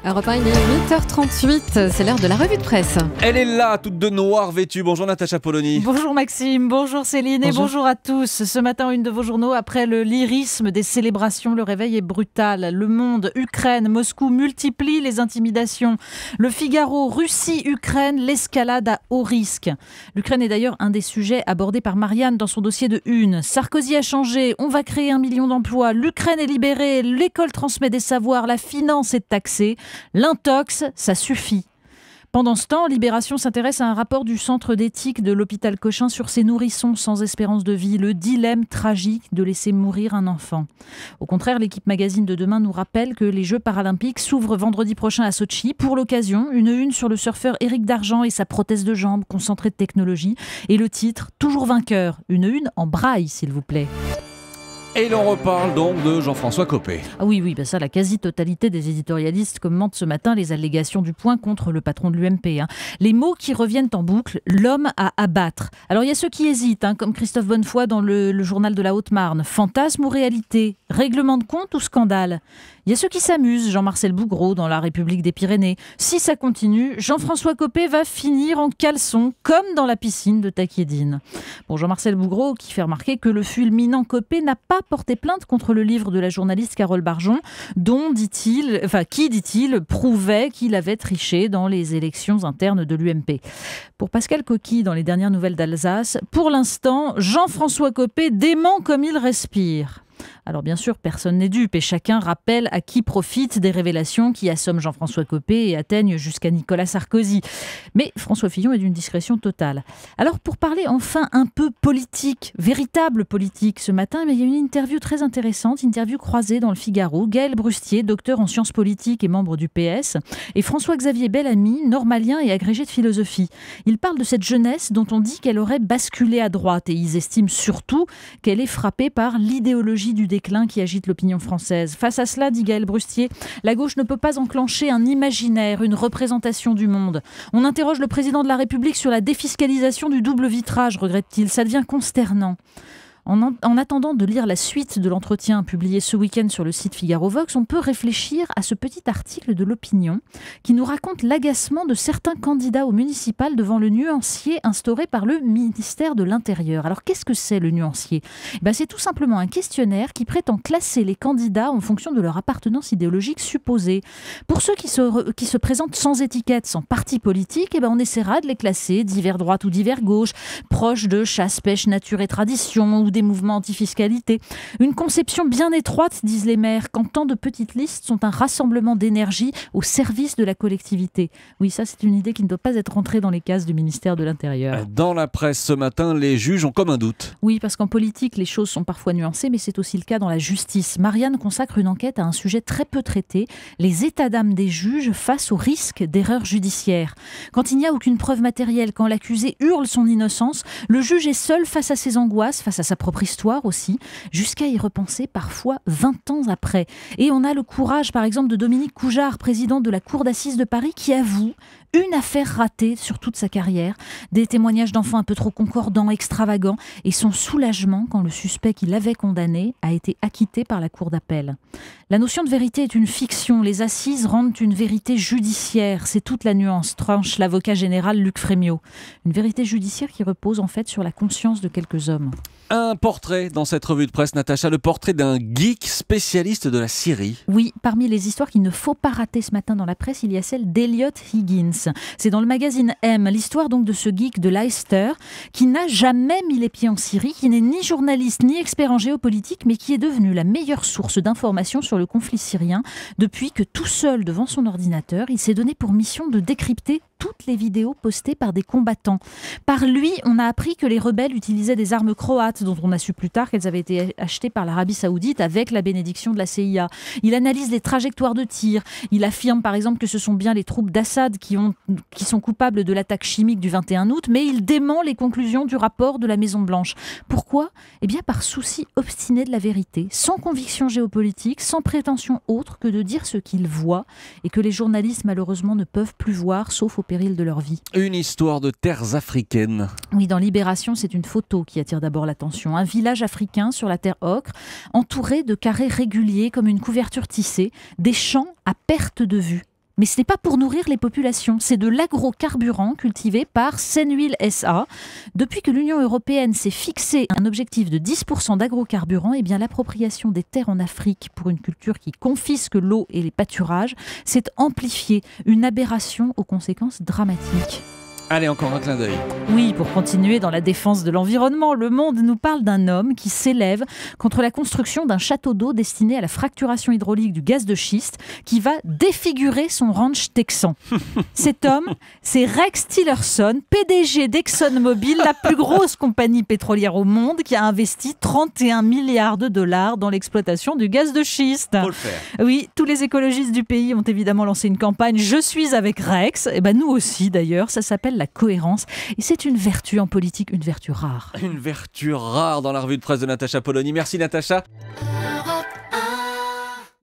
Europe 1, il est 8h38, c'est l'heure de la revue de presse. Elle est là, toute de noir vêtue. Bonjour Natacha Polony. Bonjour Maxime, bonjour Céline et bonjour à tous. Ce matin, une de vos journaux, après le lyrisme des célébrations, le réveil est brutal. Le Monde, Ukraine, Moscou multiplie les intimidations. Le Figaro, Russie, Ukraine, l'escalade à haut risque. L'Ukraine est d'ailleurs un des sujets abordés par Marianne dans son dossier de Une. Sarkozy a changé, on va créer 1 million d'emplois, l'Ukraine est libérée, l'école transmet des savoirs, la finance est taxée. L'intox, ça suffit. Pendant ce temps, Libération s'intéresse à un rapport du centre d'éthique de l'hôpital Cochin sur ces nourrissons sans espérance de vie, le dilemme tragique de laisser mourir un enfant. Au contraire, l'équipe magazine de demain nous rappelle que les Jeux paralympiques s'ouvrent vendredi prochain à Sotchi. Pour l'occasion, une sur le surfeur Éric Dargent et sa prothèse de jambe concentrée de technologie. Et le titre, toujours vainqueur. Une en braille, s'il vous plaît. Et l'on reparle donc de Jean-François Copé. Ah oui, ça, la quasi-totalité des éditorialistes commentent ce matin les allégations du Point contre le patron de l'UMP. Les mots qui reviennent en boucle, l'homme à abattre. Alors il y a ceux qui hésitent, comme Christophe Bonnefoy dans le journal de la Haute-Marne. Fantasme ou réalité ? Règlement de compte ou scandale ? Il y a ceux qui s'amusent, Jean-Marcel Bougreau dans La République des Pyrénées. Si ça continue, Jean-François Copé va finir en caleçon, comme dans la piscine de Taquiédine. Bon, Jean-Marcel Bougreau qui fait remarquer que le fulminant Copé n'a pas porté plainte contre le livre de la journaliste Carole Barjon, qui, dit-il, prouvait qu'il avait triché dans les élections internes de l'UMP. Pour Pascal Coquille, dans les dernières nouvelles d'Alsace, pour l'instant, Jean-François Copé dément comme il respire. Alors bien sûr, personne n'est dupe et chacun rappelle à qui profitent des révélations qui assomment Jean-François Copé et atteignent jusqu'à Nicolas Sarkozy. Mais François Fillon est d'une discrétion totale. Alors pour parler enfin un peu politique, véritable politique, ce matin, il y a une interview très intéressante, interview croisée dans le Figaro. Gaël Brustier, docteur en sciences politiques et membre du PS, et François-Xavier Bellamy, normalien et agrégé de philosophie. Ils parlent de cette jeunesse dont on dit qu'elle aurait basculé à droite et ils estiment surtout qu'elle est frappée par l'idéologie du déclin qui agite l'opinion française. Face à cela, dit Gaël Brustier, la gauche ne peut pas enclencher un imaginaire, une représentation du monde. On interroge le président de la République sur la défiscalisation du double vitrage, regrette-t-il. Ça devient consternant. En attendant de lire la suite de l'entretien publié ce week-end sur le site Figaro Vox, on peut réfléchir à ce petit article de l'Opinion qui nous raconte l'agacement de certains candidats au municipal devant le nuancier instauré par le ministère de l'Intérieur. Alors qu'est-ce que c'est le nuancier ? C'est tout simplement un questionnaire qui prétend classer les candidats en fonction de leur appartenance idéologique supposée. Pour ceux qui se présentent sans étiquette, sans parti politique, on essaiera de les classer divers droite ou divers gauche, proches de chasse, pêche, nature et tradition ou des mouvements anti-fiscalité. Une conception bien étroite, disent les maires, quand tant de petites listes sont un rassemblement d'énergie au service de la collectivité. Oui, ça c'est une idée qui ne doit pas être rentrée dans les cases du ministère de l'Intérieur. Dans la presse ce matin, les juges ont comme un doute. Oui, parce qu'en politique, les choses sont parfois nuancées, mais c'est aussi le cas dans la justice. Marianne consacre une enquête à un sujet très peu traité, les états d'âme des juges face au risque d'erreur judiciaire. Quand il n'y a aucune preuve matérielle, quand l'accusé hurle son innocence, le juge est seul face à ses angoisses, face à sa propre histoire aussi, jusqu'à y repenser parfois 20 ans après. Et on a le courage, par exemple, de Dominique Coujard, président de la Cour d'assises de Paris, qui avoue une affaire ratée sur toute sa carrière, des témoignages d'enfants un peu trop concordants, extravagants, et son soulagement quand le suspect qui l'avait condamné a été acquitté par la cour d'appel. La notion de vérité est une fiction, les assises rendent une vérité judiciaire, c'est toute la nuance, tranche l'avocat général Luc Frémiot. Une vérité judiciaire qui repose en fait sur la conscience de quelques hommes. Un portrait dans cette revue de presse, Natacha, le portrait d'un geek spécialiste de la Syrie. Oui, parmi les histoires qu'il ne faut pas rater ce matin dans la presse, il y a celle d'Elliot Higgins. C'est dans le magazine M, l'histoire donc de ce geek de Leicester qui n'a jamais mis les pieds en Syrie, qui n'est ni journaliste ni expert en géopolitique, mais qui est devenu la meilleure source d'informations sur le conflit syrien depuis que tout seul devant son ordinateur, il s'est donné pour mission de décrypter toutes les vidéos postées par des combattants. Par lui, on a appris que les rebelles utilisaient des armes croates, dont on a su plus tard qu'elles avaient été achetées par l'Arabie Saoudite avec la bénédiction de la CIA. Il analyse les trajectoires de tir. Il affirme par exemple que ce sont bien les troupes d'Assad qui sont coupables de l'attaque chimique du 21 août, mais il dément les conclusions du rapport de la Maison-Blanche. Pourquoi ? Par souci obstiné de la vérité, sans conviction géopolitique, sans prétention autre que de dire ce qu'il voit et que les journalistes malheureusement ne peuvent plus voir, sauf au péril de leur vie. Une histoire de terres africaines. Oui, dans Libération, c'est une photo qui attire d'abord l'attention. Un village africain sur la terre ocre, entouré de carrés réguliers comme une couverture tissée, des champs à perte de vue. Mais ce n'est pas pour nourrir les populations, c'est de l'agrocarburant cultivé par Seine-Huile SA. Depuis que l'Union européenne s'est fixé un objectif de 10% d'agrocarburant, eh bien l'appropriation des terres en Afrique pour une culture qui confisque l'eau et les pâturages s'est amplifiée. Une aberration aux conséquences dramatiques. Allez, encore un clin d'œil. Oui, pour continuer dans la défense de l'environnement, Le Monde nous parle d'un homme qui s'élève contre la construction d'un château d'eau destiné à la fracturation hydraulique du gaz de schiste qui va défigurer son ranch texan. Cet homme, c'est Rex Tillerson, PDG d'ExxonMobil, la plus grosse compagnie pétrolière au monde, qui a investi 31 milliards de dollars dans l'exploitation du gaz de schiste. Faut le faire. Oui, tous les écologistes du pays ont évidemment lancé une campagne « Je suis avec Rex ». Et ben nous aussi d'ailleurs, ça s'appelle la cohérence. Et c'est une vertu en politique, une vertu rare. Une vertu rare dans la revue de presse de Natacha Polony. Merci Natacha.